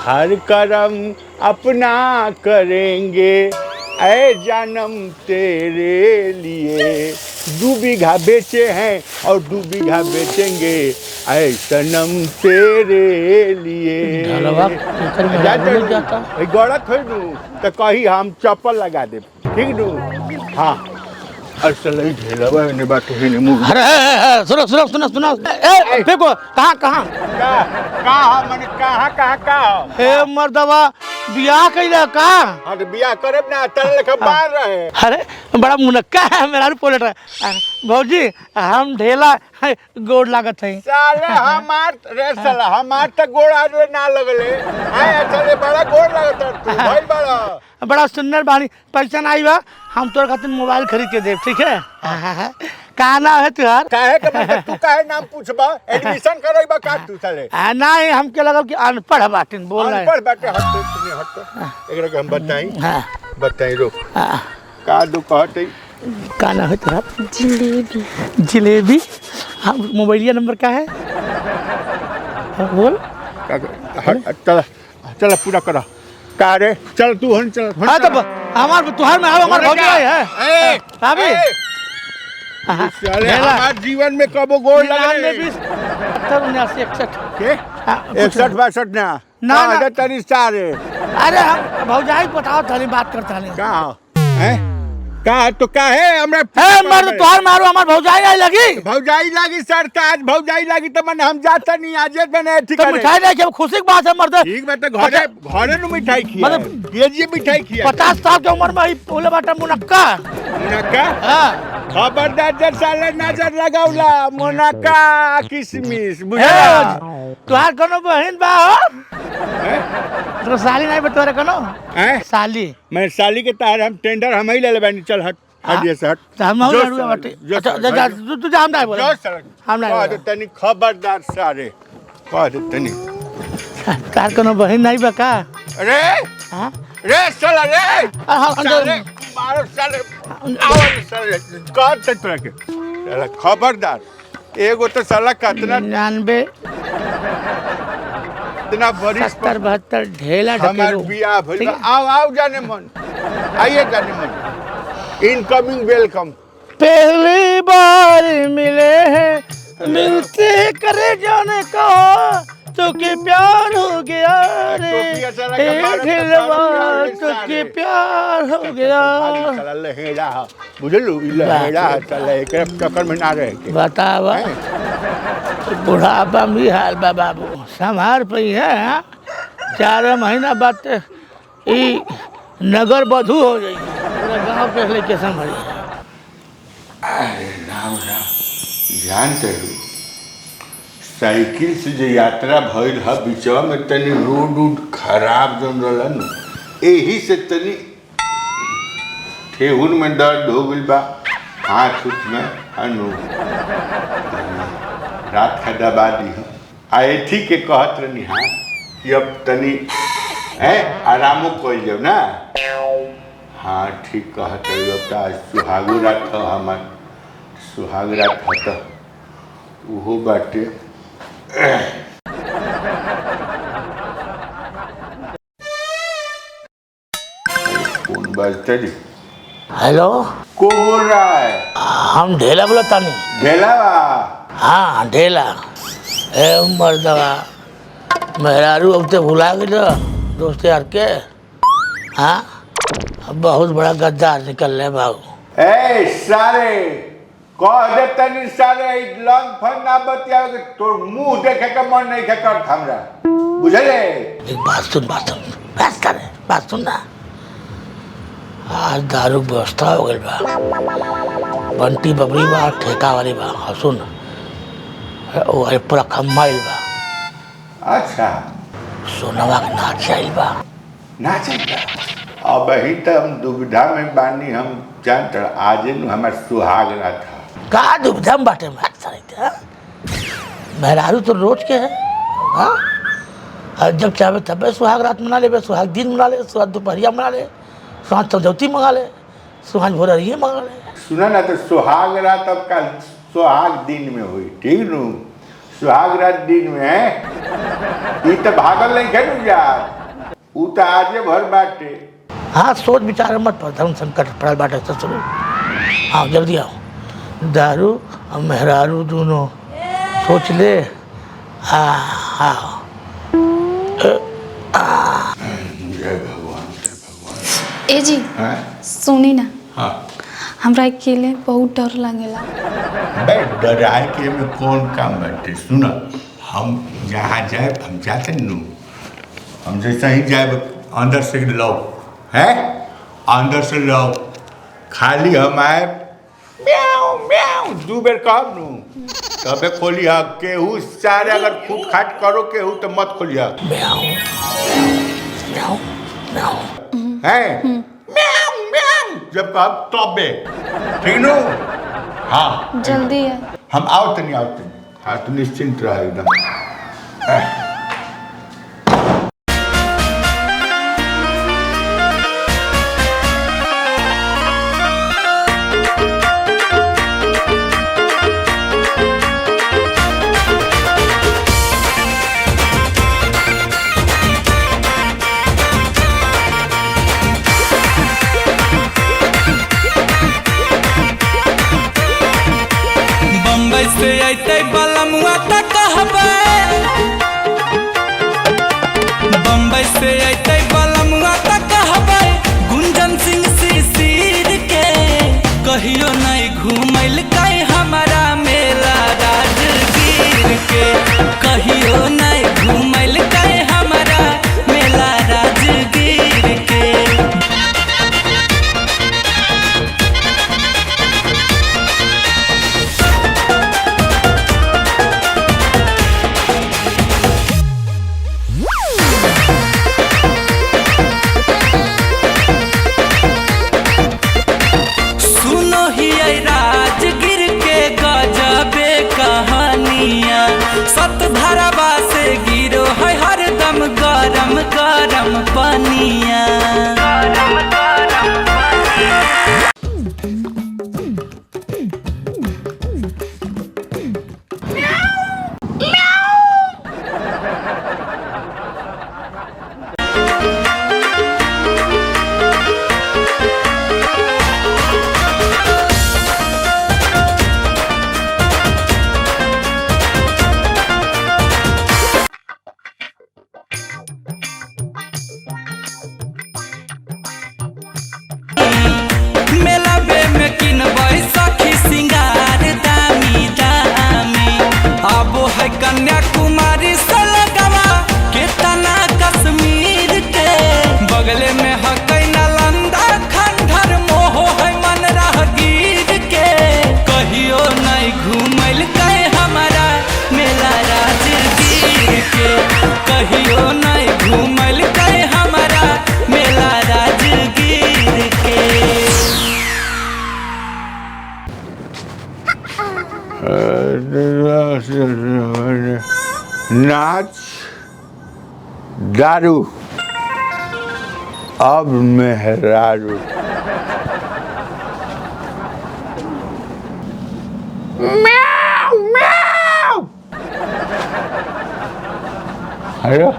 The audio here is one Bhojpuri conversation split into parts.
हर कर्म अपना करेंगे ऐ जन्म तेरे लिए। 2 बीघा बेचे हैं और 2 बीघा बेचेंगे ऐ सनम तेरे लिए। गौरत हो नू तो कही हम चप्पल लगा दे, ठीक नू? हाँ अरे ढेलवा ने बात है ने मुंह। अरे सुनो सुनो सुनो सुनो, ए देखो कहाँ कहाँ कहाँ मैंने कहाँ हे मर्दवा बियाह कइला का? हाँ तो बियाह करे ना तेरे लेखा बाहर रहे। अरे बड़ा मुनक्का है मेरा पोलेट है भौजी, हम ढेला गोड़ लागत है। साले हमार रे साला हमार त गोड़ आज ना लगले। आए चले बड़ा गोड़ लागत तू भाई बड़ा सुंदर बानी। पैसा आई बा हम तोर खातिर मोबाइल खरीद के देब, ठीक है? का नाम है तुहार? काहे के मतलब तू काहे नाम पूछबा? एडमिशन करैबा का तू साले? नहीं हमके लगल कि अनपढ़ बाटिन बोल रहे। अनपढ़ बाटे हट तू हट। एकरा के हम बताई। हां बताई रो। का दो कहते का नाम है तुहार? जिलेबी। जिलेबी? हाँ मोबाइलिया नंबर का है बोल। चल चल पूरा करा का रे चल तू हन चल। हाँ तब हमार तुहार में हमार भौजी है। ए अभी साले हमार जीवन में कबो गोड़ लगे 79 के 61 62 ना तनी सारे। अरे हम भौजाई बताओ थाली बात करता नहीं का है का तो का है हमरा मर्द तोहार मारो हमार भौजाई आई लगी। भौजाई लगी सर त आज भौजाई लगी तो मन हम जाता नहीं आज बने ठीक तो है। मिठाई नहीं के खुशी की बात है मर्द। ठीक बात है घरे घरे नु मिठाई खिया मतलब ये मिठाई खिया 50 साल की उम्र में ही बोले बाटा मुनक्का। मुनक्का? हां खबरदार जर साले नजर लगाउला मुनक्का किशमिश बुझा। तोहार कोनो बहन बा हो? तो साली नहीं बतोरे कोनो? हैं साली? मैं साली के तार हम टेंडर हम ही ले ले बानी। चल हट हट ये हट हम हो जरूर बाटे। अच्छा जा तू जा हम नहीं बोले हम नहीं कह दे तनी खबरदार सारे कह दे तनी। तार कोनो बहन नहीं बा का? अरे हां रे साला रे साले मारो साले आवाज साले कह दे तोरा के साला खबरदार। एगो तो साला कितना 99 इतना बड़ी 70 72 ढेला हमार बियाह भइल। आओ जाने मन आइए जाने मन। Incoming welcome. पहली बार मिले हैं मिलते करे जाने का तो के प्यार हो गया रे तो के प्यार हो गया। साला लहेड़ा बुझलू लहेड़ा साला एकरे चक्कर में ना रहे के बतावा बुढ़ापा भी हाल बा बाबू संभार पई है। 4 महीना बाद ई नगर बधू हो जाई पूरा गांव के लेके संभाली। अरे राम राम जानते हो साइकिल से जो यात्रा भइल है बीचवा में तनी रोड खराब जम रहला न एही से तनी ठेहुन में दर्द हो गइल बा हाथ उठ में अनु रात का दबा दी आए ठीक के कहत रहनी। हाँ कि अब तनी आरामो कइल जाओ ना। हाँ ठीक कहत है अब आज सुहागो रात है हमार सुहाग रात है तो उहो बाटे। कौन बाजते जी? हेलो को बोल रहा है? हम ढेला बोला तानी। ढेला बा? हाँ ढेला ए मर्दवा मेहरारू अब तो भुला गए दोस्त यार के। हाँ बहुत बड़ा गद्दार निकल रहे बाबू। ए सारे कह दे तनी सारे लंग फन ना बतिया तो मुंह देखे के मन नहीं कर हमरा बुझले। एक बात सुन बात सुन ना। आज दारू व्यवस्था हो गई बा बंटी बबरी बा ठेका वाली बा। सुन वो पूरा खम्माइल बा। अच्छा सोनवा के नाच आइल बा। नाच अब ही तो हम दुविधा में बानी। हम जानते आज न हमार सुहाग रात था का दुविधा में बाटे में मेहरारू तो रोज के है। हाँ और जब चाहे तब सुहाग रात मना ले सुहाग दिन मना ले सुहाग दोपहरिया मना ले सुहाग चौथी मंगा ले सुहाग भोररिये मंगा ले। सुना ना तो सुहाग रात अब कल सुहाग दिन में हुई ठीक नू। सुहाग रात दिन में ई तो भागल नहीं खेलू यार ऊ तो आजे भर बाटे। हाँ सोच विचार मत पर धर्म संकट पड़ल बाटे तो चलो आओ जल्दी आओ दारू और मेहरारू दोनों सोच ले आओ जय भगवान जय भगवान। ए जी हाँ सुनी ना हाँ हमरा अकेले बहुत डर लागेला। बे डराए के में कौन काम बाटे सुन हम जहाँ जाए हम जाते न हम जैसा ही जाए अंदर से लो है अंदर से लो खाली हम आए म्याऊ म्याऊ दू बेर कहब नू तबे खोलिया केहू सारे अगर फूट खाट करो केहू तो मत खोलिया म्याऊ म्याऊ म्याऊ है म्याऊ म्याऊ जब कहब तबे ठीक नो हाँ जल्दी है हम आओ तनी हाँ तो निश्चिंत रह एकदम। बम्बई से अते बलमुआ तक कहबे बम्बई से अते बलमुआ तक कहबे गुंजन सिंह शिशिर के कहियो नहीं घूमल कई हमारा मेला राजगीर के कहियो नहीं घूमल कई हमारा मेला राजगीर के। सुनो ही राजगिर के गजबे कहानियाँ सत धारावा से गिरो है हरदम गरम गरम पनिया। मेलाबे में किनबै सखी सिंगार दामी दामी आबो है कन्याकुमारी से लगवा के तना कश्मीर के बगले में है नालंदा खंडहर मोह है मन राहगीर के कहियो नहीं घूमल कई हमारा मेला राजगीर के कहियो नहीं घूमल कई हमारा मेला राजगीर के। नाच दारू अब मेहरारू म्याऊ म्याऊ हेलो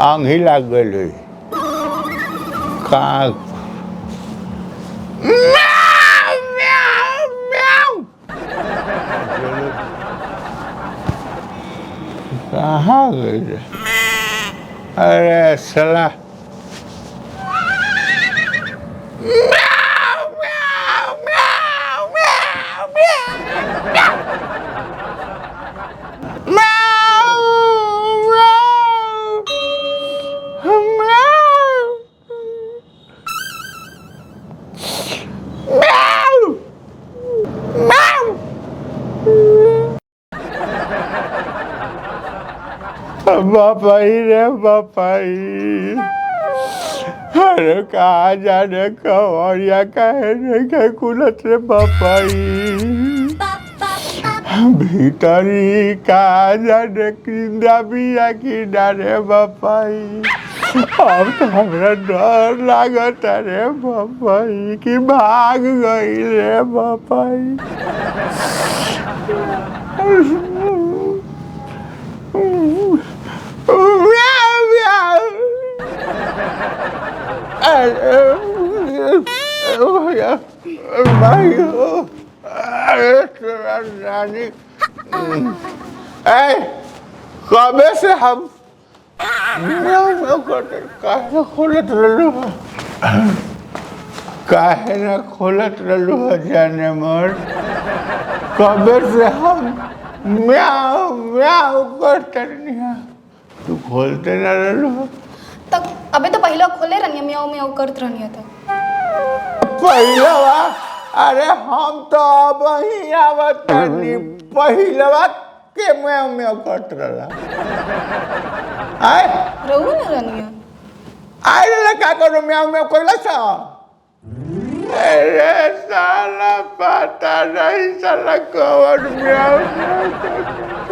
आंग ही लग गई कहाँ कहाँ गई रे? अरे सला बापाई रे बापाई अरे कहाँ जाने कवरिया कहे नहीं कुलत रे बापाई भीतरी कहाँ जाने किंदा बिया किनारे बापाई अब तो हमरा डर लागत रे बापाई कि भाग गई रे बापाई। म्याऊ म्याऊ। भाई रानी कबे से हम काहे खोलत रहलू काहे ना खोलत रहलू जाने मर कबे से हम म्याऊ म्याऊ करते नहीं तू खोलते ना रहलू तब अबे तो पहले खोले रहनी म्याऊ म्याऊ करत रहनी तो पहलवा अरे हम तो अब ही आवत नहीं पहलवा के म्याऊ म्याऊ करत रहला आए रहू ना रहनी आए ना का करो म्याऊ म्याऊ कोइला सा अरे साला पता नहीं साला कवर म्याऊ म्याऊ